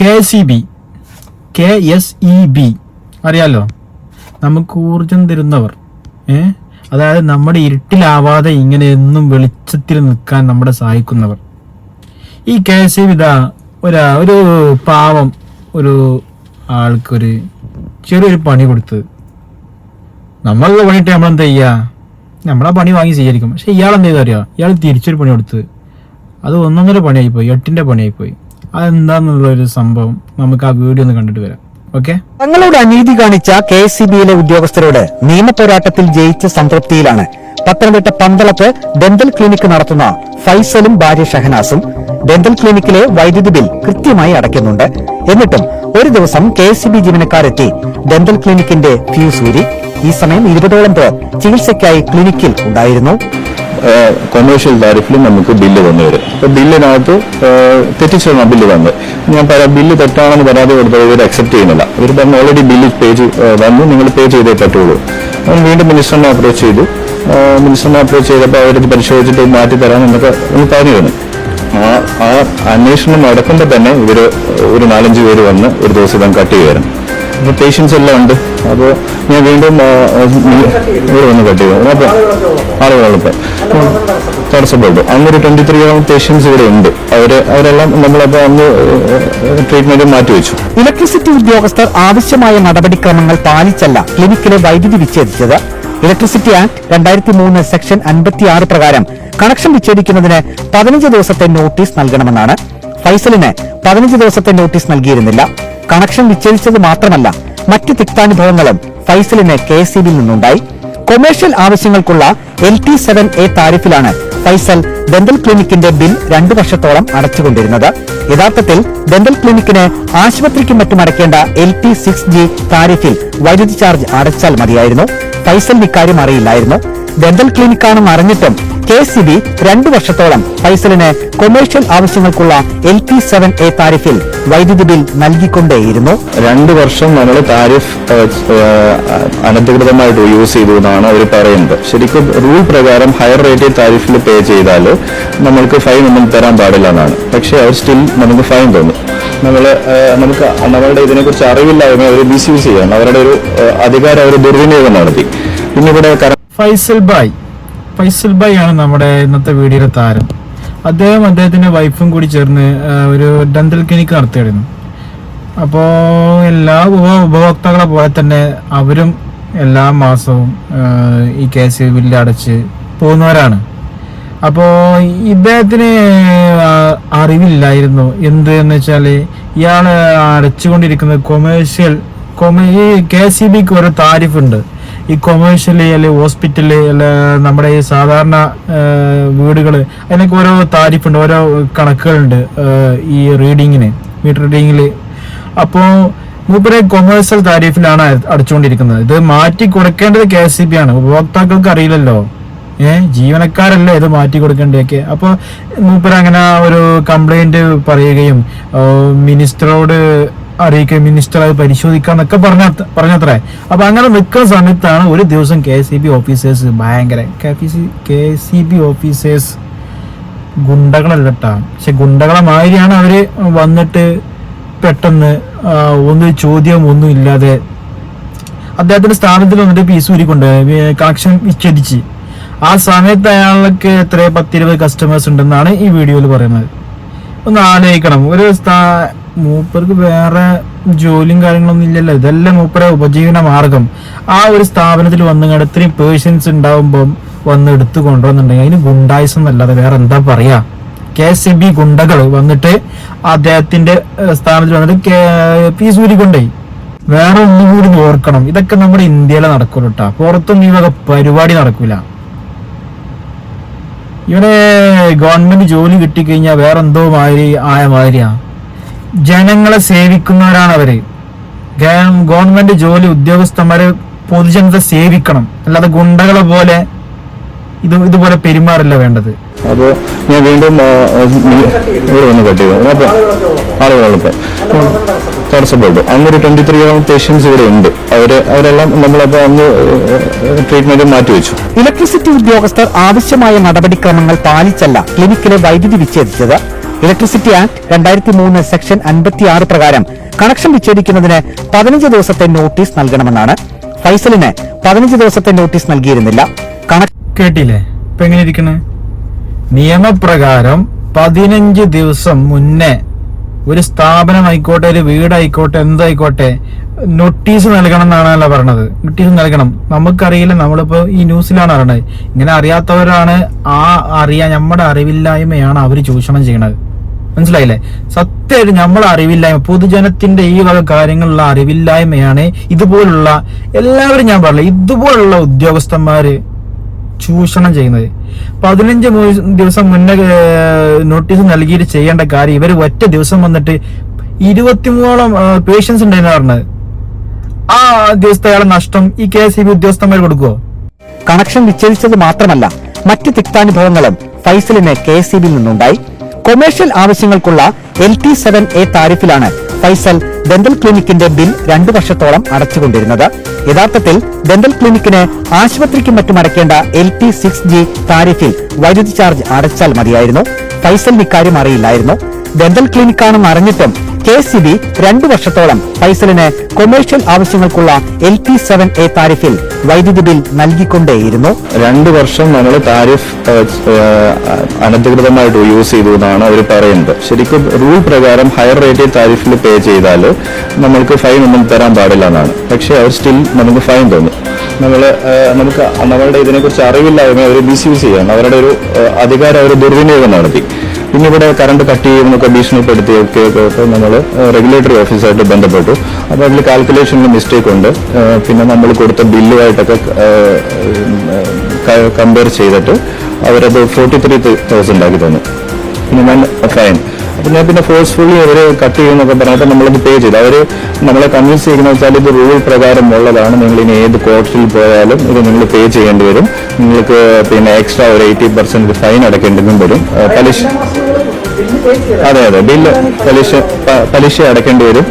KSEB അറിയാലോ, നമുക്ക് ഊർജം തരുന്നവർ. അതായത് നമ്മുടെ ഇരുട്ടിലാവാതെ ഇങ്ങനെ എന്നും വെളിച്ചത്തിൽ നിൽക്കാൻ നമ്മളെ സഹായിക്കുന്നവർ. ഈ KSEB ഇതാ ഒരു പാവം ഒരു ആൾക്കൊരു ചെറിയൊരു പണി കൊടുത്ത്, നമ്മളുടെ പണിയിട്ട് നമ്മളെന്താ ചെയ്യുക, നമ്മളാ പണി വാങ്ങി സ്വീകരിക്കും. പക്ഷെ ഇയാൾ എന്ത് ചെയ്താ അറിയാം, ഇയാൾ തിരിച്ചൊരു പണി കൊടുത്ത് അത് 1.5 പണിയായിപ്പോയി, 8ന്റെ പണിയായിപ്പോയി. അതെന്താന്നുള്ളൊരു സംഭവം നമുക്ക് ആ വീഡിയോ ഒന്ന് കണ്ടിട്ട് വരാം. ഓക്കെ. തങ്ങളോട് അനീതി കാണിച്ച KSEBയിലെ ഉദ്യോഗസ്ഥരോട് നിയമപോരാട്ടത്തിൽ ജയിച്ച സംതൃപ്തിയിലാണ് പത്തനംതിട്ട പന്തളത്ത് ഡെന്റൽ ക്ലിനിക്ക് നടത്തുന്ന ഫൈസലും ഭാര്യ ഷഹനാസും. ഡെന്റൽ ക്ലിനിക്കിലെ വൈദ്യുതി ബിൽ കൃത്യമായി അടയ്ക്കുന്നുണ്ട്. എന്നിട്ടും ഒരു ദിവസം KSEB ജീവനക്കാരെത്തി ഡെന്റൽ ക്ലിനിക്കിന്റെ ഫ്യൂസ് ഊരി. ഈ സമയം 20ഓളം പേർ ചികിത്സയ്ക്കായി ക്ലിനിക്കിൽ ഉണ്ടായിരുന്നു. കൊമേഴ്ഷ്യൽ താരിഫിൽ നമുക്ക് ബില്ല് വന്നു വരും. അപ്പോൾ ബില്ലിനകത്ത് തെറ്റിച്ചാണ് ബില്ല് വന്നത്. ഞാൻ ബില്ല് തെറ്റാണെന്ന് പരാതി കൊടുത്തത് ഇവർ അക്സെപ്റ്റ് ചെയ്യുന്നില്ല. ഇവർ പറഞ്ഞു ഓൾറെഡി ബില്ല് വന്നു, നിങ്ങൾ പേ ചെയ്തേ പറ്റുള്ളൂ. അവർ വീണ്ടും മിനിസ്റ്ററിനെ അപ്രോച്ച് ചെയ്തു. മിനിസ്റ്ററിനെ അപ്രോച്ച് ചെയ്തപ്പോൾ അവരത് പരിശോധിച്ചിട്ട് മാറ്റി തരാൻ എന്നൊക്കെ പറഞ്ഞു തന്നു. ആ അന്വേഷണം നടക്കുമ്പോൾ തന്നെ ഇവർ ഒരു 4-5 പേര് വന്ന് ഒരു ദിവസം കട്ട് ചെയ്യുമായിരുന്നു. അപ്പോൾ പേഷ്യൻസ് എല്ലാം ഉണ്ട്. അപ്പോൾ ഞാൻ വീണ്ടും ഇവിടെ വന്ന് കട്ട് ചെയ്തു. അപ്പോൾ ആളുകളിപ്പോൾ തടസ്സപ്പെട്ടു. അന്നൊരു 23 പേഷ്യൻസ് ഇവിടെ ഉണ്ട്. അവരെല്ലാം നമ്മളപ്പോൾ അന്ന് ട്രീറ്റ്മെന്റ് മാറ്റിവെച്ചു. ഇലക്ട്രിസിറ്റി ഉദ്യോഗസ്ഥർ ആവശ്യമായ നടപടിക്രമങ്ങൾ പാലിച്ചല്ല ക്ലിനിക്കിലെ വൈദ്യുതി വിച്ഛേദിച്ചത്. ഇലക്ട്രിസിറ്റി ആക്ട് 2003 സെക്ഷൻ 56 പ്രകാരം കണക്ഷൻ വിച്ഛേദിക്കുന്നതിന് 15 ദിവസത്തെ നോട്ടീസ് നൽകണമെന്നാണ്. ഫൈസലിന് 15 ദിവസത്തെ നോട്ടീസ് നൽകിയിരുന്നില്ല. കണക്ഷൻ വിച്ഛേദിച്ചത് മാത്രമല്ല, മറ്റ് തിക്താനുഭവങ്ങളും ഫൈസലിന് KSEBിൽ നിന്നുണ്ടായി. കൊമേഴ്ഷ്യൽ ആവശ്യങ്ങൾക്കുള്ള LT7A താരിഫിലാണ് ഫൈസൽ ഡെന്റൽ ക്ലിനിക്കിന്റെ ബിൽ 2 വർഷത്തോളം അടച്ചുകൊണ്ടിരുന്നത്. യഥാർത്ഥത്തിൽ ഡെന്റൽ ക്ലിനിക്കിന് ആശുപത്രിക്കും മറ്റും അടയ്ക്കേണ്ട LT6G താരിഫിൽ വൈദ്യുതി ചാർജ് അടച്ചാൽ മതിയായിരുന്നു. ഫൈസലിന് ഇക്കാര്യം അറിയില്ലായിരുന്നു. ഡെന്റൽ ക്ലിനിക്കാണെന്ന് അറിഞ്ഞിട്ടും KSEB 2 വർഷത്തോളം ഫൈസലിന് കൊമേഴ്ഷ്യൽ ആവശ്യങ്ങൾക്കുള്ള LT7A താരിഫിൽ വൈദ്യുതി ബിൽ നൽകിക്കൊണ്ടേയിരുന്നു. 2 വർഷം നമ്മൾ താരിഫ് അനധികൃതമായിട്ട് യൂസ് ചെയ്തു എന്നാണ് അവർ പറയുന്നത്. ശരിക്കും റൂൾ പ്രകാരം ഹയർ റേറ്റഡ് താരിഫിൽ പേ ചെയ്താൽ നമ്മൾക്ക് ഫൈൻ ഒന്നും തരാൻ പാടില്ല എന്നാണ്. പക്ഷേ അവർ സ്റ്റിൽ നമുക്ക് ഫൈൻ തന്നു. നമുക്ക് നമ്മളുടെ ഇതിനെക്കുറിച്ച് അറിവില്ലായ്മ അവർ മിസ്യൂസ് ചെയ്യണം. അവരുടെ ഒരു അധികാരം അവർ ദുർവിനിയോഗം നടത്തി. പിന്നെ ഇവിടെ ഫൈസൽ ഭായ് ആണ് നമ്മുടെ ഇന്നത്തെ വീഡിയോയിലെ താരം. അദ്ദേഹത്തിന്റെ വൈഫും കൂടി ചേർന്ന് ഒരു ഡെന്റൽ ക്ലിനിക്ക് നടത്തുകയായിരുന്നു. അപ്പോൾ എല്ലാ ഉപഭോക്താക്കളെ പോലെ തന്നെ അവരും എല്ലാ മാസവും ഈ KSEB ബില്ല് അടച്ച് പോകുന്നവരാണ്. അപ്പോൾ ഇദ്ദേഹത്തിന് അറിവില്ലായിരുന്നു എന്ന് വെച്ചാൽ ഇയാൾ അടച്ചുകൊണ്ടിരിക്കുന്നത് ഈ KSEBക്ക് ഒരു താരിഫ് ഉണ്ട്. ഈ കൊമേഴ്ഷ്യല് അല്ലെ ഹോസ്പിറ്റല് അല്ലെ നമ്മുടെ ഈ സാധാരണ വീടുകള്, അതിനൊക്കെ ഓരോ താരിഫുണ്ട്, ഓരോ കണക്കുകളുണ്ട് ഈ മീറ്റർ റീഡിങ്ങില്. അപ്പോൾ മൂപ്പരെ കൊമേഴ്ഷ്യൽ താരിഫിലാണ് അടച്ചുകൊണ്ടിരിക്കുന്നത്. ഇത് മാറ്റി കൊടുക്കേണ്ടത് KSEB ആണ്. ഉപഭോക്താക്കൾക്ക് അറിയില്ലല്ലോ, ജീവനക്കാരല്ലേ ഇത് മാറ്റി കൊടുക്കേണ്ടതൊക്കെ. അപ്പൊ മൂപ്പര് അങ്ങനെ ഒരു കംപ്ലൈന്റ് പറയുകയും മിനിസ്റ്ററോട് അറിയിക്കുകയും മിനിസ്റ്റർ അത് പരിശോധിക്കാന്നൊക്കെ പറഞ്ഞത്രേ. അപ്പൊ അങ്ങനെ നിൽക്കുന്ന സമയത്താണ് ഒരു ദിവസം KSEB ഓഫീസേഴ്സ് KSEB ഓഫീസേഴ്സ് ഗുണ്ടകളല്ലട്ടാ, പക്ഷെ ഗുണ്ടകളെ മാതിരിയാണ് അവര് വന്നിട്ട് പെട്ടെന്ന് ഒന്നും ഒന്നും ഇല്ലാതെ അദ്ദേഹത്തിന്റെ സ്ഥാനത്തിൽ വന്നിട്ട് പീസ് ഊരിക്കൊണ്ട് കണക്ഷൻ വിച്ഛേദിച്ച്. ആ സമയത്ത് അയാൾക്ക് 10-20 കസ്റ്റമേഴ്സ് ഉണ്ടെന്നാണ് ഈ വീഡിയോയിൽ പറയുന്നത്. ഒന്ന് ആലോചിക്കണം, ഒരു മൂപ്പർക്ക് വേറെ ജോലിയും കാര്യങ്ങളൊന്നും ഇല്ലല്ലോ, ഇതെല്ലാം മൂപ്പരെ ഉപജീവന മാർഗം. ആ ഒരു സ്ഥാപനത്തിൽ വന്നുകൊണ്ട് ഇത്രയും പേഷ്യൻസ് ഉണ്ടാവുമ്പം വന്ന് എടുത്തു കൊണ്ടുവന്നുണ്ടെങ്കിൽ അതിന് ഗുണ്ടായിസം എന്നല്ലാതെ വേറെ എന്താ പറയാ. KSEB ഗുണ്ടകൾ വന്നിട്ട് അദ്ദേഹത്തിന്റെ സ്ഥാനത്തിൽ വന്നിട്ട് പീസ് ഊരിക്കൊണ്ടേ. വേറെ ഒന്നും കൂടി ഓർക്കണം, ഇതൊക്കെ നമ്മുടെ ഇന്ത്യയിലെ നടക്കൂല കേട്ടാ, പുറത്തൊന്നും ഈ വക പരിപാടി നടക്കൂല. ഇവിടെ ഗവൺമെന്റ് ജോലി കിട്ടിക്കഴിഞ്ഞാൽ വേറെന്തോ മാതിരിയാ. ജനങ്ങളെ സേവിക്കുന്നവരാണ് അവര്. ഗവൺമെന്റ് ജോലി ഉദ്യോഗസ്ഥന്മാരെ പൊതുജനത്തെ സേവിക്കണം, അല്ലാതെ ഗുണ്ടകളെ പോലെ ഇതുപോലെ പെരുമാറില്ല വേണ്ടത്. അപ്പോൾ ഞാൻ വീണ്ടും ഇവിടെ വന്ന് കട്ട് ചെയ്തു. അപ്പോൾ ആളുകളിപ്പോൾ തടസ്സപ്പെട്ടു. അന്നൊരു 23 പേഷ്യൻസ് ഇവിടെ ഉണ്ട്. അവരെല്ലാം നമ്മളപ്പോൾ അന്ന് ട്രീറ്റ്മെന്റ് മാറ്റിവെച്ചു. ഇലക്ട്രിസിറ്റി ഉദ്യോഗസ്ഥർ ആവശ്യമായ നടപടിക്രമങ്ങൾ പാലിച്ചല്ല ക്ലിനിക്കിലെ വൈദ്യുതി വിച്ഛേദിച്ചത്. ഇലക്ട്രിസിറ്റി ആക്ട് 2003 സെക്ഷൻ 56 പ്രകാരം കണക്ഷൻ വിച്ഛേദിക്കുന്നതിന് 15 ദിവസത്തെ നോട്ടീസ് നൽകണമെന്നാണ്. ഫൈസലിന് 15 ദിവസത്തെ നോട്ടീസ് നൽകിയിരുന്നില്ല. കേട്ടില്ലേ ഇപ്പൊ എങ്ങനെ ഇരിക്കണേ? നിയമപ്രകാരം 15 ദിവസം മുന്നേ ഒരു സ്ഥാപനമായിക്കോട്ടെ, ഒരു വീടായിക്കോട്ടെ, എന്തായിക്കോട്ടെ, നോട്ടീസ് നൽകണം എന്നാണല്ലോ പറഞ്ഞത്. നോട്ടീസ് നൽകണം. നമുക്കറിയില്ല, നമ്മളിപ്പോ ഈ ന്യൂസിലാണ് അറിയണത്. ഇങ്ങനെ അറിയാത്തവരാണ് നമ്മുടെ അറിവില്ലായ്മയാണ് അവർ ചൂഷണം ചെയ്യണത്. മനസ്സിലായില്ലേ? സത്യമായിട്ട് നമ്മളെ അറിവില്ലായ്മ, പൊതുജനത്തിന്റെ ഈ വക കാര്യങ്ങളിലുള്ള അറിവില്ലായ്മയാണ് ഇതുപോലുള്ള എല്ലാവരും, ഞാൻ പറഞ്ഞില്ല, ഇതുപോലുള്ള ഉദ്യോഗസ്ഥന്മാര് ചൂഷണം ചെയ്യുന്നത്. 15 ദിവസം മുന്നേ നോട്ടീസ് നൽകിയിട്ട് ചെയ്യേണ്ട കാര്യം ഇവർ ഒറ്റ ദിവസം വന്നിട്ട് 23ഓളം പേഷ്യൻസ് ഉണ്ടായിരുന്നു പറഞ്ഞത്. ആ ദിവസത്തെ അയാളെ നഷ്ടം ഈ KSEB ഉദ്യോഗസ്ഥന്മാർ കൊടുക്കുവോ? കണക്ഷൻ വിച്ഛേദിച്ചത് മാത്രമല്ല, മറ്റ് തിക്താനുഭവങ്ങളും ഫൈസലിന് KSEBിൽ നിന്നുണ്ടായി. കൊമേഴ്ഷ്യൽ ആവശ്യങ്ങൾക്കുള്ള LT7A താരിഫിലാണ് ഫൈസൽ ഡെന്റൽ ക്ലിനിക്കിന്റെ ബിൽ 2 വർഷത്തോളം അടച്ചുകൊണ്ടിരുന്നത്. യഥാർത്ഥത്തിൽ ഡെന്റൽ ക്ലിനിക്കിന് ആശുപത്രിക്കും മറ്റും അടയ്ക്കേണ്ട LT6G താരിഫിൽ വൈദ്യുതി ചാർജ് അടച്ചാൽ മതിയായിരുന്നു. ഫൈസലിന് ഇക്കാര്യം അറിയില്ലായിരുന്നു. ഡെന്റൽ ക്ലിനിക്കാണെന്ന് അറിഞ്ഞിട്ടും KSEB 2 വർഷത്തോളം ഫൈസലിന് കൊമേഴ്ഷ്യൽ ആവശ്യങ്ങൾക്കുള്ള LT7A താരിഫിൽ വൈദ്യുതി ബിൽ നൽകിക്കൊണ്ടേയിരുന്നു. 2 വർഷം നമ്മൾ താരിഫ് അനധികൃതമായിട്ട് യൂസ് ചെയ്തു എന്നാണ് അവർ പറയുന്നത്. ശരിക്കും റൂൾ പ്രകാരം ഹയർ റേറ്റഡ് താരിഫിൽ പേ ചെയ്താൽ നമ്മൾക്ക് ഫൈൻ ഒന്നും തരാൻ പാടില്ല എന്നാണ്. പക്ഷേ അവർ സ്റ്റിൽ നമുക്ക് ഫൈൻ തോന്നും. നമുക്ക് നമ്മളുടെ ഇതിനെക്കുറിച്ച് അറിവില്ലായ്മ അവർ മിസ്യൂസ് ചെയ്യണം. അവരുടെ ഒരു അധികാരം അവർ ദുർവിനിയോഗം നടത്തി. പിന്നെ ഇവിടെ കറണ്ട് കട്ട് ചെയ്യുന്നൊക്കെ ഭീഷണിപ്പെടുത്തിയൊക്കെ നമ്മൾ റെഗുലേറ്ററി ഓഫീസായിട്ട് ബന്ധപ്പെട്ടു. അപ്പോൾ അതിൽ കാൽക്കുലേഷനിൽ മിസ്റ്റേക്ക് ഉണ്ട്. പിന്നെ നമ്മൾ കൊടുത്ത ബില്ലുമായിട്ടൊക്കെ കമ്പയർ ചെയ്തിട്ട് അവരത് 43,000 ആക്കി തന്നു. പിന്നെ ഞാൻ ഫൈൻ. അപ്പം ഞാൻ പിന്നെ ഫോഴ്സ്ഫുള്ളി അവർ കട്ട് ചെയ്യുന്നൊക്കെ പറഞ്ഞിട്ട് നമ്മളത് പേ ചെയ്തു. അവർ നമ്മളെ കൺവിൻസ് ചെയ്യുന്ന വെച്ചാൽ ഇത് റൂൾ പ്രകാരം ഉള്ളതാണ്, നിങ്ങൾ ഇനി ഏത് കോർട്ടിൽ പോയാലും ഇത് നിങ്ങൾ പേ ചെയ്യേണ്ടി വരും, നിങ്ങൾക്ക് പിന്നെ എക്സ്ട്രാ ഒരു 80% ഫൈൻ അടയ്ക്കേണ്ടതും വരും, പലിശ, അതെ ബില്ല് പലിശ അടയ്ക്കേണ്ടി വരും.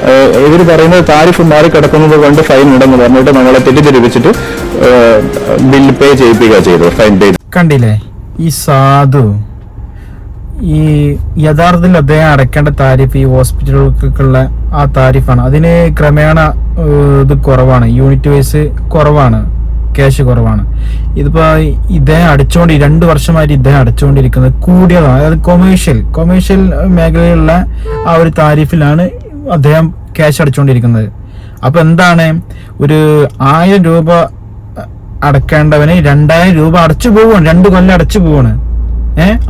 ഇവർ പറയുന്നത് താരിഫ് മാറിക്കിടക്കുന്നത് കൊണ്ട് ഫൈൻ ഉണ്ടെന്ന് പറഞ്ഞിട്ട് നമ്മളെ തെറ്റിദ്ധരിപ്പിച്ചിട്ട് ബില്ല് പേ ചെയ്യിപ്പിക്കുക ചെയ്തു, ഫൈൻ പേ. കണ്ടില്ലേ ഈ സാധു? ഈ യഥാർത്ഥത്തിൽ അദ്ദേഹം അടയ്ക്കേണ്ട താരിഫ് ഈ ഹോസ്പിറ്റലുകൾക്കുള്ള ആ താരിഫാണ്. അതിന് ക്രമേണ ഇത് കുറവാണ്, യൂണിറ്റ് വൈസ് കുറവാണ്, ക്യാഷ് കുറവാണ്. ഇതിപ്പോ ഇദ്ദേഹം 2 വർഷമായിട്ട് ഇദ്ദേഹം അടച്ചുകൊണ്ടിരിക്കുന്നത് കൂടിയതാണ്. അതായത് കൊമേഴ്ഷ്യൽ മേഖലയിലുള്ള ആ ഒരു താരിഫിലാണ് അദ്ദേഹം ക്യാഷ് അടച്ചുകൊണ്ടിരിക്കുന്നത്. അപ്പൊ എന്താണ്, ഒരു 1000 രൂപ അടക്കേണ്ടവന് 2000 രൂപ അടച്ചു പോവാണ്, 2 കൊല്ലം അടച്ചു പോവാണ്.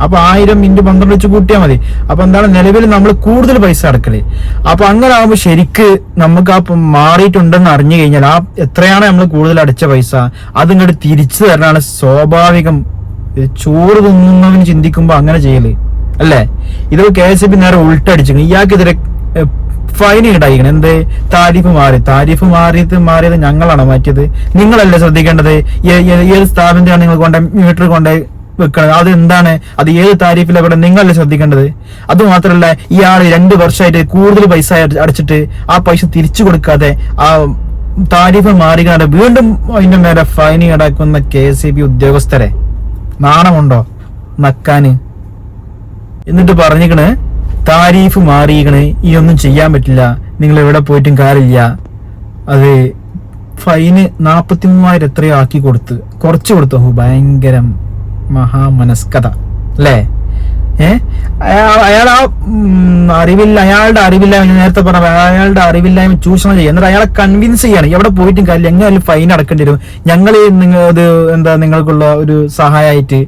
അപ്പൊ 1000 × 12 വെച്ച് കൂട്ടിയാൽ മതി. അപ്പൊ എന്താണ്, നിലവിൽ നമ്മൾ കൂടുതൽ പൈസ അടക്കല്. അപ്പൊ അങ്ങനെ ആകുമ്പോൾ ശരിക്ക് നമുക്ക് ആ മാറിയിട്ടുണ്ടെന്ന് അറിഞ്ഞു കഴിഞ്ഞാൽ ആ എത്രയാണ് നമ്മൾ കൂടുതൽ അടച്ച പൈസ അത് ഇങ്ങോട്ട് തിരിച്ചു തരാനാണ് സ്വാഭാവികം. ചോറ് തിന്നുന്നവന് ചിന്തിക്കുമ്പോ അങ്ങനെ ചെയ്യല് അല്ലേ? ഇത് KSEB നേരെ ഉൾട്ടടിച്ചിരിക്കണം. ഇയാൾക്കെതിരെ ഫൈൻ ഇടായിക്കണം. എന്ത്? താരിഫ് മാറിയത് ഞങ്ങളാണ് മാറ്റിയത്, നിങ്ങളല്ലേ ശ്രദ്ധിക്കേണ്ടത്. ഏത് സ്ഥാപനത്തെയാണ് നിങ്ങൾ മീറ്റർ കൊണ്ട് വെക്കണം? അത് എന്താണ്, അത് ഏത് താരിഫിൽ എവിടെ, നിങ്ങളല്ലേ ശ്രദ്ധിക്കേണ്ടത്. അതുമാത്രമല്ല, ഇയാൾ 2 വർഷമായിട്ട് കൂടുതൽ പൈസ അടച്ചിട്ട് ആ പൈസ തിരിച്ചു കൊടുക്കാതെ ആ താരിഫ് മാറിക്കാണ്ട് വീണ്ടും അതിന്റെ മേലെ ഫൈൻ ഈടാക്കുന്ന KSEB ഉദ്യോഗസ്ഥരെ നാണമുണ്ടോ നക്കാന്? എന്നിട്ട് പറഞ്ഞിക്കണ് താരിഫ് മാറിയിക്കണ്, ഇതൊന്നും ചെയ്യാൻ പറ്റില്ല, നിങ്ങൾ എവിടെ പോയിട്ടും കാര്യമില്ല. അത് ഫൈന് 43,000 എത്രയോ ആക്കി കുറച്ചു കൊടുത്തു. ഭയങ്കരം മഹാമനസ്കത അല്ലേ? അയാൾ ആ അയാളുടെ അറിവില്ലായ്മ, നേരത്തെ പറഞ്ഞ അയാളുടെ അറിവില്ലായ്മ ചൂഷണം ചെയ്യുക. എന്നിട്ട് അയാളെ കൺവിൻസ് ചെയ്യാണ് എവിടെ പോയിട്ടും കാര്യമില്ല, എങ്ങനെയാലും ഫൈൻ അടക്കേണ്ടി വരും, ഞങ്ങൾ നിങ്ങൾക്കുള്ള ഒരു സഹായമായിട്ട്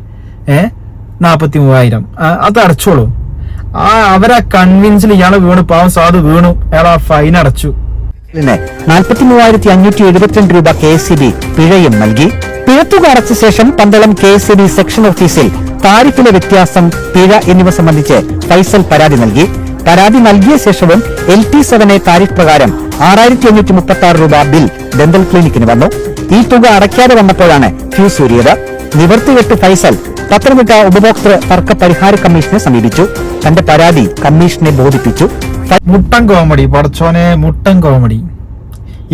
43,000 അത് അടച്ചോളൂ. അവരെ കൺവിൻസിൽ ഇയാള് വീണു, പാവം സാധു വീണു, അയാൾ ആ ഫൈൻ അടച്ചു. 43,572 രൂപ KSEB പിഴയും നൽകി. പിഴത്തുക അടച്ച ശേഷം പന്തളം KSEB സെക്ഷൻ ഓഫീസിൽ താരിഫിലെ വ്യത്യാസം, പിഴ എന്നിവ സംബന്ധിച്ച് ഫൈസൽ പരാതി നൽകി. പരാതി നൽകിയ ശേഷവും LT7A താരിഫ് പ്രകാരം 6,536 രൂപ ബിൽ ഡെന്റൽ ക്ലിനിക്കിന് വന്നു. ഈ തുക അടയ്ക്കാതെ വന്നപ്പോഴാണ് ഫ്യൂസ് ഊരിയത്. നിവർത്തികെട്ട് ഫൈസൽ പത്തനംതിട്ട ഉപഭോക്തൃ തർക്ക പരിഹാര കമ്മീഷനെ സമീപിച്ചു. തന്റെ പരാതി കമ്മീഷനെ ബോധിപ്പിച്ചു. മുട്ടൻ കോമഡി, പടച്ചോനെ, മുട്ടൻ കോമഡി.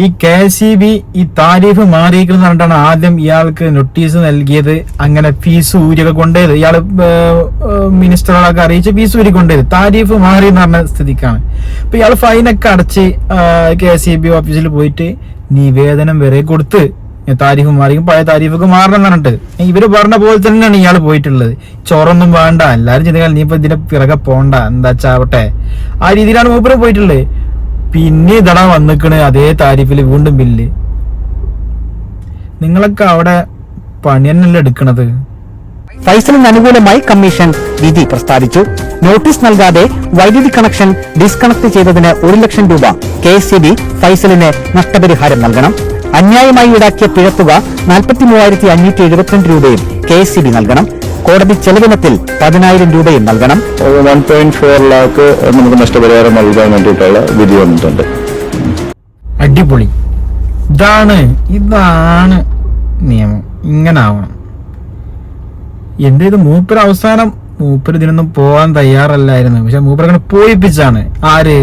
ഈ KSEB ഈ താരിഫ് മാറിയിരിക്കുന്നത് പറഞ്ഞിട്ടാണ് ആദ്യം ഇയാൾക്ക് നോട്ടീസ് നൽകിയത്. അങ്ങനെ ഫീസ് ഊരിയൊക്കെ കൊണ്ടുപോയത് ഇയാള് മിനിസ്റ്ററുകളൊക്കെ അറിയിച്ച് ഫീസ് ഊരി കൊണ്ടുപോയത് താരിഫ് മാറി എന്ന് പറഞ്ഞ സ്ഥിതിക്കാണ്. അപ്പൊ ഇയാൾ ഫൈനൊക്കെ അടച്ച് KSEB ഓഫീസിൽ പോയിട്ട് നിവേദനം വരെ കൊടുത്ത് താരിഫ് മാറി, പഴയ താരിഫൊക്കെ മാറണം എന്ന് പറഞ്ഞിട്ട് ഇവര് പറഞ്ഞ പോലെ തന്നെയാണ് ഇയാൾ പോയിട്ടുള്ളത്. ചോറൊന്നും വേണ്ട, എല്ലാരും ചിന്തിക്കാൻ നീ ഇപ്പൊ ഇതിന്റെ പിറകെ പോണ്ട, എന്താ ചാവട്ടെ, ആ രീതിയിലാണ് മൂപ്പര് പോയിട്ടുള്ളത്. പിന്നെ ഇതടാ വന്നിക്കണ് അതേ താരിഫില് വീണ്ടും ബില്ല്. നിങ്ങളൊക്കെ അവിടെ പണി തന്നെയല്ലേ എടുക്കണത്. ഫൈസലിന് അനുകൂലമായി കമ്മീഷൻ വിധി പ്രസ്താവിച്ചു. നോട്ടീസ് നൽകാതെ വൈദ്യുതി കണക്ഷൻ ഡിസ്കണക്ട് ചെയ്തതിന് 1 ലക്ഷം രൂപ KSEB ഫൈസലിന് നഷ്ടപരിഹാരം നൽകണം. അന്യായമായി ഈടാക്കിയ പിഴത്തുക 43,572 രൂപയും KSEB നൽകണം. കോടതി ചെലവിനത്തിൽ 10,000 രൂപയും നൽകണം. 1.4 ലാഖ് നമുക്ക് നഷ്ടപരിഹാരം നൽകാൻ വേണ്ടിയിട്ടുള്ള വിധി വന്നിട്ടുണ്ട്. അടിപൊളി. ഇതാണ് നിയമം. ഇങ്ങനെ ആവണം. മൂപ്പര് അവസാനം ഇതിനൊന്നും പോവാൻ തയ്യാറല്ലായിരുന്നു. പക്ഷെ മൂപ്പര് അങ്ങനെ പോയിപ്പിച്ചാണ്. ആര്?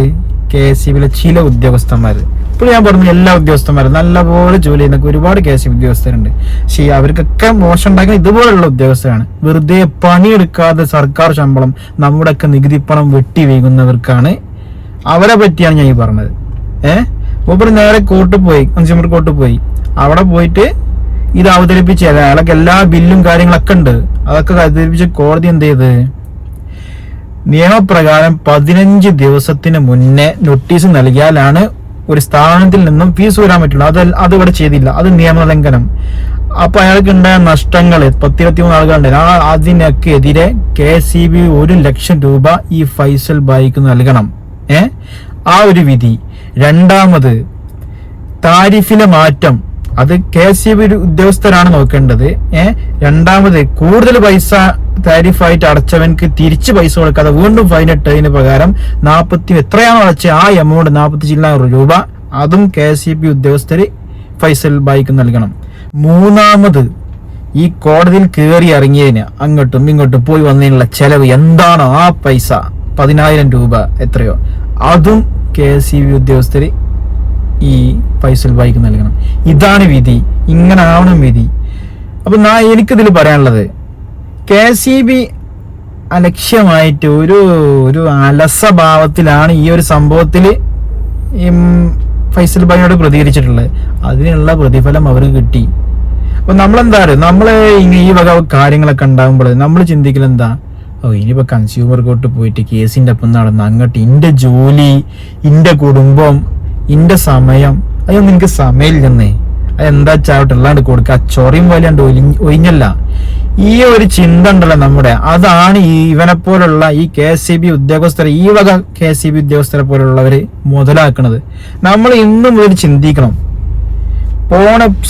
KSEBിലെ ചില ഉദ്യോഗസ്ഥന്മാര്. ഇപ്പോൾ ഞാൻ പറഞ്ഞു എല്ലാ ഉദ്യോഗസ്ഥന്മാരും നല്ലപോലെ ജോലി ചെയ്യുന്ന ഒരുപാട് KSEB ഉദ്യോഗസ്ഥരുണ്ട്. പക്ഷേ അവർക്കൊക്കെ മോശം ഉണ്ടാക്കുന്ന ഇതുപോലുള്ള ഉദ്യോഗസ്ഥരാണ്. വെറുതെ പണിയെടുക്കാതെ സർക്കാർ ശമ്പളം നമ്മുടെയൊക്കെ നികുതി പണം വെട്ടി വീങ്ങുന്നവർക്കാണ്. അവരെ പറ്റിയാണ് ഞാൻ ഈ പറഞ്ഞത്. മൂപ്പര് നേരെ കോർട്ടിൽ പോയി, കൺസ്യൂമർ കോർട്ടിൽ പോയി. അവിടെ പോയിട്ട് ഇത് അവതരിപ്പിച്ച് അയാൾക്ക് എല്ലാ ബില്ലും കാര്യങ്ങളൊക്കെ ഉണ്ട്. അതൊക്കെ അവതരിപ്പിച്ച് കോടതി എന്ത് ചെയ്ത് നിയമപ്രകാരം 15 ദിവസത്തിന് മുന്നേ നോട്ടീസ് നൽകിയാലാണ് ഒരു സ്ഥാപനത്തിൽ നിന്നും ഫീസ് വരാൻ പറ്റുള്ളൂ. അത് ഇവിടെ ചെയ്തില്ല. അത് നിയമലംഘനം. അപ്പൊ അയാൾക്ക് ഉണ്ടായ നഷ്ടങ്ങൾ 10-23 ആളുകളുണ്ട്. അതിനൊക്കെ എതിരെ KSEB 1 ലക്ഷം രൂപ ഈ ഫൈസൽ ബായിക്ക് നൽകണം. ആ ഒരു വിധി. രണ്ടാമത് താരിഫിലെ മാറ്റം, അത് KSEB ഉദ്യോഗസ്ഥരാണ് നോക്കേണ്ടത്. രണ്ടാമത് കൂടുതൽ പൈസ താരിഫായിട്ട് അടച്ചവൻക്ക് തിരിച്ച് പൈസ കൊടുക്കാതെ വീണ്ടും ഫൈൻ ഇട്ടതിന് പകരം എത്രയാണോ അടച്ച ആ എമൗണ്ട് 45,000 രൂപ അതും KSEB ഉദ്യോഗസ്ഥര് ഫൈസൽ ബായിക്ക് നൽകണം. മൂന്നാമത് ഈ കോടതിയിൽ കയറി ഇറങ്ങിയതിന് അങ്ങോട്ടും ഇങ്ങോട്ടും പോയി വന്നതിനുള്ള ചെലവ് എന്താണോ ആ പൈസ 10,000 രൂപ എത്രയോ അതും KSEB ഉദ്യോഗസ്ഥര് ഈ ഫൈസൽ ബായിക്ക് നൽകണം. ഇതാണ് വിധി. ഇങ്ങനെ ആവണം വിധി. അപ്പൊ എനിക്കിതിൽ പറയാനുള്ളത്, KSEB അലക്ഷ്യമായിട്ട് ഒരു അലസഭാവത്തിലാണ് ഈ ഒരു സംഭവത്തില് ഫൈസൽ ബായിയോട് പ്രതികരിച്ചിട്ടുള്ളത്. അതിനുള്ള പ്രതിഫലം അവർക്ക് കിട്ടി. അപ്പൊ നമ്മളെന്താ പറയുക, നമ്മള് ഈ വക കാര്യങ്ങളൊക്കെ ഉണ്ടാകുമ്പോൾ നമ്മൾ ചിന്തിക്കൽ എന്താ, ഇനിയിപ്പോ കൺസ്യൂമർ കോർട്ട് പോയിട്ട് കേസിന്റെ ഒപ്പം നടന്ന് അങ്ങോട്ട് ഇന്റെ ജോലി, ഇന്റെ കുടുംബം, ഇന്റെ സമയം, അതൊന്നും എനിക്ക് സമയമില്ലെന്നേ, അതെന്താ ചാവട്ടെ അല്ലാണ്ട് കൊടുക്കുക, ചൊറിയും പോലെയാണ്ട് ഒഴിഞ്ഞല്ല. ഈ ഒരു ചിന്ത ഉണ്ടല്ലോ നമ്മുടെ, അതാണ് ഇവനെ പോലുള്ള ഈ KSEB ഉദ്യോഗസ്ഥരെ, ഈ വക KSEB ഉദ്യോഗസ്ഥരെ പോലുള്ളവര് മുതലാക്കുന്നത്. നമ്മൾ ഇന്നും മുതൽ ചിന്തിക്കണം.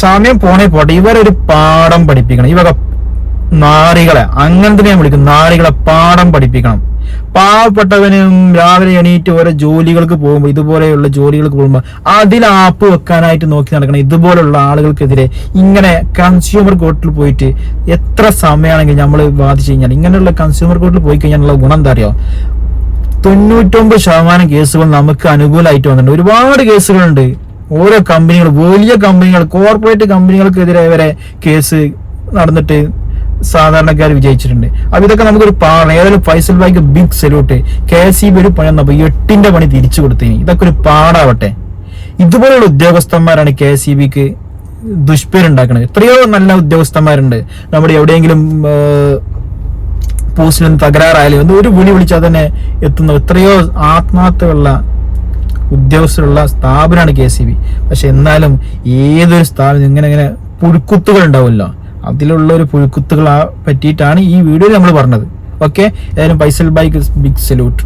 സമയം പോണേ പോട്ടെ, ഇവരൊരു പാഠം പഠിപ്പിക്കണം. ഈ വക നാറികളെ, അങ്ങനത്തെ ഞാൻ വിളിക്കും, നാറികളെ പാഠം പഠിപ്പിക്കണം. പാവപ്പെട്ടവനും രാവിലെ എണീറ്റ് ഓരോ ജോലികൾക്ക് പോകുമ്പോൾ, ഇതുപോലെയുള്ള ജോലികൾക്ക് പോകുമ്പോൾ അതിൽ ആപ്പ് വെക്കാനായിട്ട് നോക്കി നടക്കണം ഇതുപോലുള്ള ആളുകൾക്കെതിരെ. ഇങ്ങനെ കൺസ്യൂമർ കോർട്ടിൽ പോയിട്ട് എത്ര സമയമാണെങ്കിലും നമ്മൾ വാദിച്ചു കഴിഞ്ഞാൽ, ഇങ്ങനെയുള്ള കൺസ്യൂമർ കോർട്ടിൽ പോയി കഴിഞ്ഞാലുള്ള ഗുണം എന്താ അറിയോ, 99% കേസുകൾ നമുക്ക് അനുകൂലമായിട്ട് വന്നിട്ടുണ്ട്. ഒരുപാട് കേസുകളുണ്ട്. ഓരോ കമ്പനികൾ, വലിയ കമ്പനികൾ, കോർപ്പറേറ്റ് കമ്പനികൾക്കെതിരെ വരെ കേസ് നടന്നിട്ട് സാധാരണക്കാർ വിജയിച്ചിട്ടുണ്ട്. അപ്പൊ ഇതൊക്കെ നമുക്കൊരു പാഠം. ഏതായാലും ഫൈസൽ ബായിക്ക് ബിഗ് സല്യൂട്ട്. KSEB ഒരു പണി വന്നപ്പോ 8ന്റെ പണി തിരിച്ചു കൊടുത്തേനി. ഇതൊക്കെ ഒരു പാടാവട്ടെ. ഇതുപോലുള്ള ഉദ്യോഗസ്ഥന്മാരാണ് KSEBക്ക് ദുഷ്പേരുണ്ടാക്കുന്നത്. എത്രയോ നല്ല ഉദ്യോഗസ്ഥന്മാരുണ്ട്. നമ്മുടെ എവിടെയെങ്കിലും പോസ്റ്റിലൊന്നും തകരാറായാലും ഒരു വിളി വിളിച്ചാൽ തന്നെ എത്തുന്ന എത്രയോ ആത്മാർത്ഥമുള്ള ഉദ്യോഗസ്ഥരുള്ള സ്ഥാപനമാണ് KSEB. പക്ഷെ എന്നാലും ഏതൊരു സ്ഥാപനം ഇങ്ങനെ പുഴുക്കുത്തുകൾ ഉണ്ടാവുമല്ലോ, അതിലുള്ള ഒരു പുഴുക്കുത്തുകളെ പറ്റിയിട്ടാണ് ഈ വീഡിയോയിൽ നമ്മൾ പറഞ്ഞത്. ഓക്കെ, ഏതായാലും ഫൈസൽ ബായിക്ക് ബിഗ് സല്യൂട്ട്.